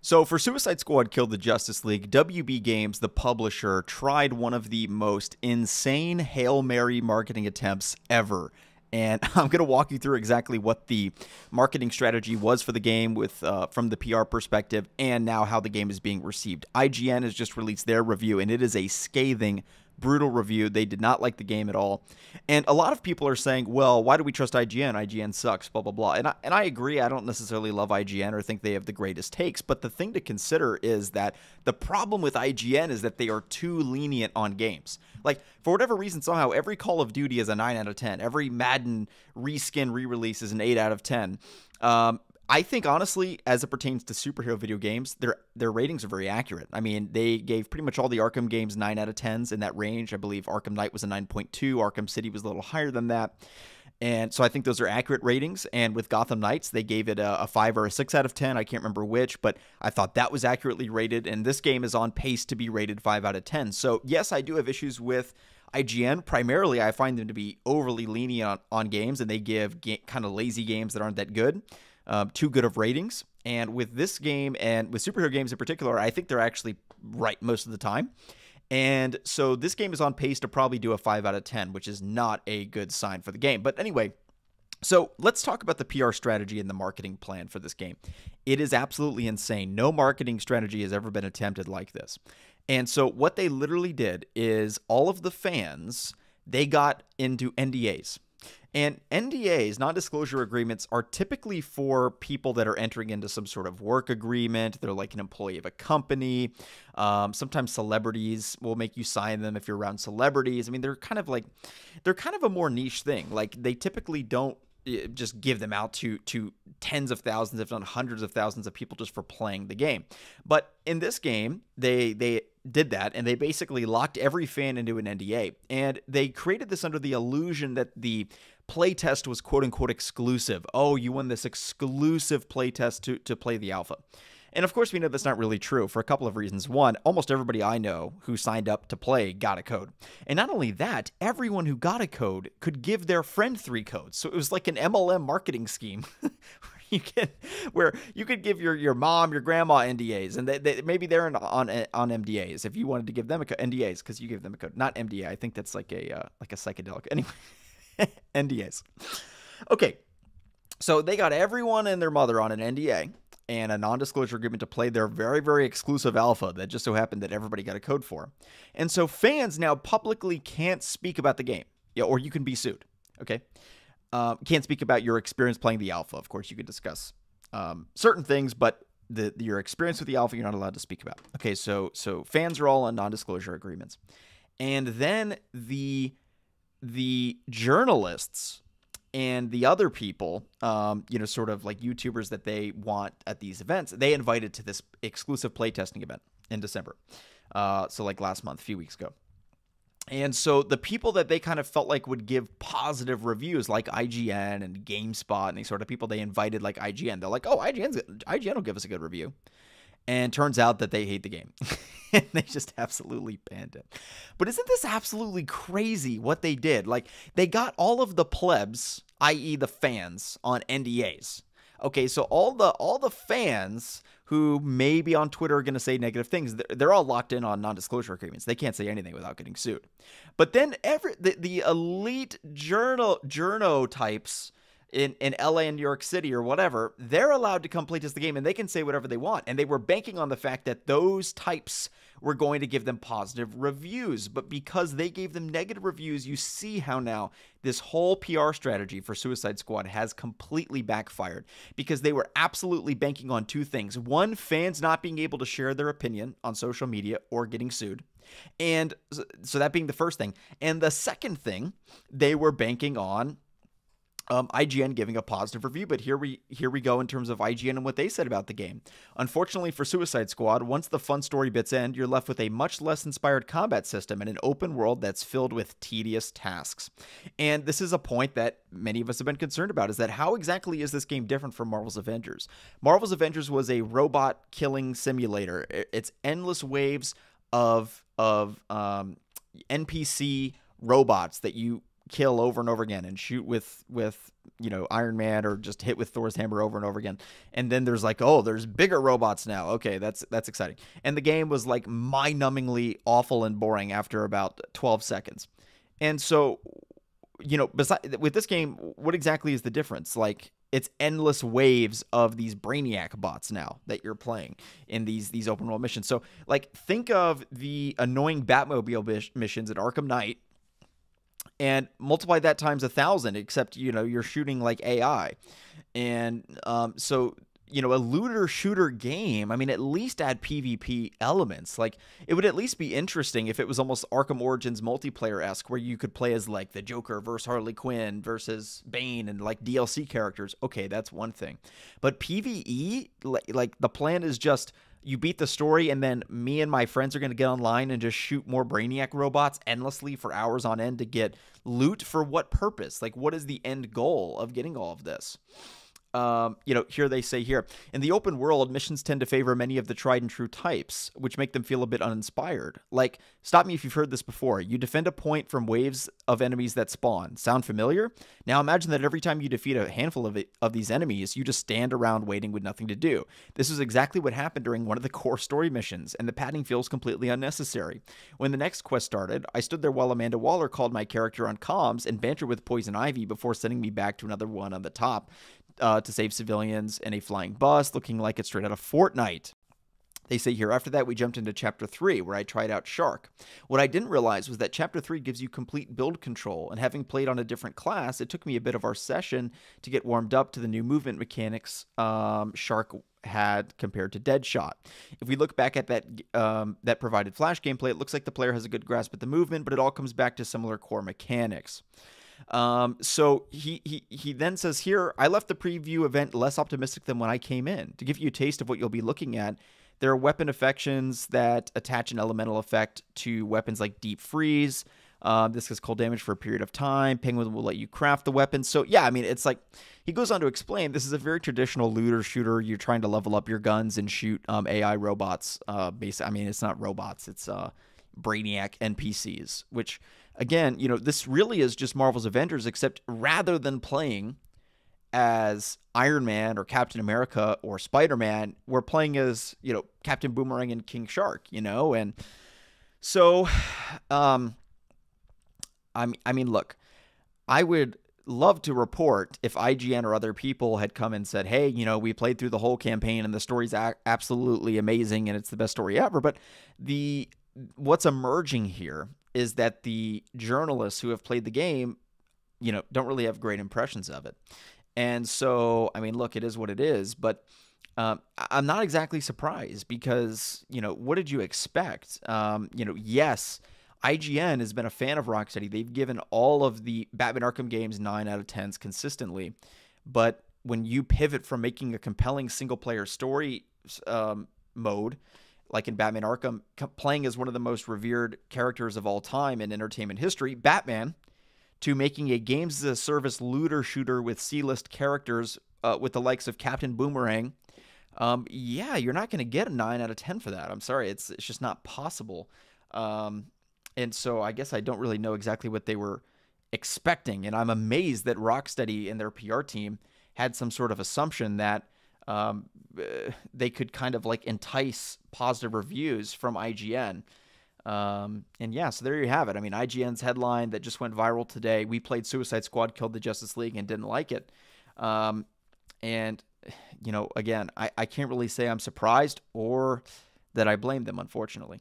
So for Suicide Squad Killed the Justice League, WB Games, the publisher, tried one of the most insane Hail Mary marketing attempts ever. And I'm going to walk you through exactly what the marketing strategy was for the game with from the PR perspective, and now how the game is being received. IGN has just released their review, and it is a scathing, brutal review. They did not like the game at all. And a lot of people are saying, well, why do we trust IGN? IGN sucks, blah, blah, blah. And I agree. I don't necessarily love IGN or think they have the greatest takes. But the thing to consider is that the problem with IGN is that they are too lenient on games. Like, for whatever reason, somehow every Call of Duty is a 9 out of 10. Every Madden reskin re-release is an 8 out of 10. I think, honestly, as it pertains to superhero video games, their ratings are very accurate. I mean, they gave pretty much all the Arkham games 9 out of 10s in that range. I believe Arkham Knight was a 9.2. Arkham City was a little higher than that. And so I think those are accurate ratings. And with Gotham Knights, they gave it a 5 or a 6 out of 10. I can't remember which, but I thought that was accurately rated. And this game is on pace to be rated 5 out of 10. So, yes, I do have issues with IGN. Primarily, I find them to be overly lenient on games, and they give kind of lazy games that aren't that good. Too good of ratings. And with this game, and with superhero games in particular, I think they're actually right most of the time. And so this game is on pace to probably do a 5 out of 10, which is not a good sign for the game. But anyway, so let's talk about the PR strategy and the marketing plan for this game. It is absolutely insane. No marketing strategy has ever been attempted like this. And so what they literally did is all of the fans, they got into NDAs. And NDAs, non-disclosure agreements, are typically for people that are entering into some sort of work agreement. They're like an employee of a company. Sometimes celebrities will make you sign them if you're around celebrities. I mean, they're kind of a more niche thing. Like, they typically don't just give them out to tens of thousands, if not hundreds of thousands of people just for playing the game. But in this game, they did that, and they basically locked every fan into an NDA. And they created this under the illusion that the playtest was quote-unquote exclusive. Oh, you won this exclusive playtest to play the alpha. And of course, we know that's not really true for a couple of reasons. One, almost everybody I know who signed up to play got a code. And not only that, everyone who got a code could give their friend 3 codes. So it was like an MLM marketing scheme where you could give your mom, your grandma NDAs, and maybe they're on MDAs if you wanted to give them NDAs because you gave them a code. Not MDA. I think that's like a psychedelic. Anyway, NDAs. Okay, so they got everyone and their mother on an NDA and a non-disclosure agreement to play their very, very exclusive alpha that just so happened that everybody got a code for. And so fans now publicly can't speak about the game, or you can be sued, okay? Can't speak about your experience playing the alpha. Of course, you could discuss certain things, but your experience with the alpha, you're not allowed to speak about. Okay, so fans are all on non-disclosure agreements. And then the journalists and the other people, sort of like YouTubers that they want at these events, they invited to this exclusive playtesting event in December. So like last month, a few weeks ago. And so the people that they kind of felt like would give positive reviews, like IGN and GameSpot and these sort of people, they invited like IGN. They're like, oh, IGN will give us a good review. And turns out that they hate the game. And they just absolutely banned it. But isn't this absolutely crazy what they did? Like, they got all of the plebs, i.e. the fans, on NDAs. Okay, so all the fans who maybe on Twitter are going to say negative things, they're all locked in on non-disclosure agreements. They can't say anything without getting sued. But then the elite journo types in LA and New York City or whatever, they're allowed to come play test the game and they can say whatever they want. And they were banking on the fact that those types were going to give them positive reviews. But because they gave them negative reviews, you see how now this whole PR strategy for Suicide Squad has completely backfired because they were absolutely banking on 2 things. One, fans not being able to share their opinion on social media or getting sued. And so that being the first thing. And the second thing, they were banking on IGN giving a positive review, but here we go in terms of IGN and what they said about the game. Unfortunately for Suicide Squad, once the fun story bits end, you're left with a much less inspired combat system and an open world that's filled with tedious tasks. And this is a point that many of us have been concerned about, is that how exactly is this game different from Marvel's Avengers? Marvel's Avengers was a robot killing simulator. It's endless waves of NPC robots that you kill over and over again and shoot with Iron Man, or just hit with Thor's hammer over and over again. And then there's like, oh, there's bigger robots now. Okay, that's exciting. And the game was like mind-numbingly awful and boring after about 12 seconds. And so, with this game, what exactly is the difference? Like, it's endless waves of these Brainiac bots now that you're playing in these open world missions. So, like, think of the annoying Batmobile missions at Arkham Knight and multiply that times 1,000, except, you're shooting like AI. And so, a looter shooter game, I mean, at least add PvP elements. Like, it would at least be interesting if it was almost Arkham Origins multiplayer-esque, where you could play as like the Joker versus Harley Quinn versus Bane and like DLC characters. Okay, that's one thing. But PvE, like the plan is just you beat the story, and then me and my friends are going to get online and just shoot more Brainiac robots endlessly for hours on end to get loot. For what purpose? Like, what is the end goal of getting all of this? Here they say here, in the open world, missions tend to favor many of the tried and true types, which make them feel a bit uninspired. Like, stop me if you've heard this before. You defend a point from waves of enemies that spawn. Sound familiar? Now imagine that every time you defeat a handful of these enemies, you just stand around waiting with nothing to do. This is exactly what happened during one of the core story missions, and the padding feels completely unnecessary. When the next quest started, I stood there while Amanda Waller called my character on comms and bantered with Poison Ivy before sending me back to another one on the top. To save civilians in a flying bus, looking like it's straight out of Fortnite. They say here, after that, we jumped into Chapter 3, where I tried out Shark. What I didn't realize was that Chapter 3 gives you complete build control, and having played on a different class, it took me a bit of our session to get warmed up to the new movement mechanics Shark had compared to Deadshot. If we look back at that provided Flash gameplay, it looks like the player has a good grasp at the movement, but it all comes back to similar core mechanics. So he then says here, I left the preview event less optimistic than when I came in. To give you a taste of what you'll be looking at, there are weapon affections that attach an elemental effect to weapons like Deep Freeze. This is cold damage for a period of time. Penguin will let you craft the weapon. So yeah, I mean, it's like, he goes on to explain, this is a very traditional looter shooter. You're trying to level up your guns and shoot AI robots. I mean, it's not robots, it's Brainiac NPCs, which, again, this really is just Marvel's Avengers, except rather than playing as Iron Man or Captain America or Spider-Man, we're playing as, Captain Boomerang and King Shark, and so, I mean, look, I would love to report if IGN or other people had come and said, hey, we played through the whole campaign and the story's absolutely amazing and it's the best story ever, but what's emerging here is that the journalists who have played the game, don't really have great impressions of it. And so, I mean, look, it is what it is, but I'm not exactly surprised because, what did you expect? Yes, IGN has been a fan of Rocksteady. They've given all of the Batman Arkham games 9 out of 10s consistently. But when you pivot from making a compelling single-player story mode, like in Batman Arkham, playing as one of the most revered characters of all time in entertainment history, Batman, to making a games-as-a-service looter shooter with C-list characters with the likes of Captain Boomerang, yeah, you're not going to get a 9 out of 10 for that. I'm sorry, it's just not possible. And so I guess I don't really know exactly what they were expecting, and I'm amazed that Rocksteady and their PR team had some sort of assumption that they could kind of like entice positive reviews from IGN. And yeah, so there you have it. I mean, IGN's headline that just went viral today, we played Suicide Squad, killed the Justice League, and didn't like it. And, again, I can't really say I'm surprised or that I blame them, unfortunately.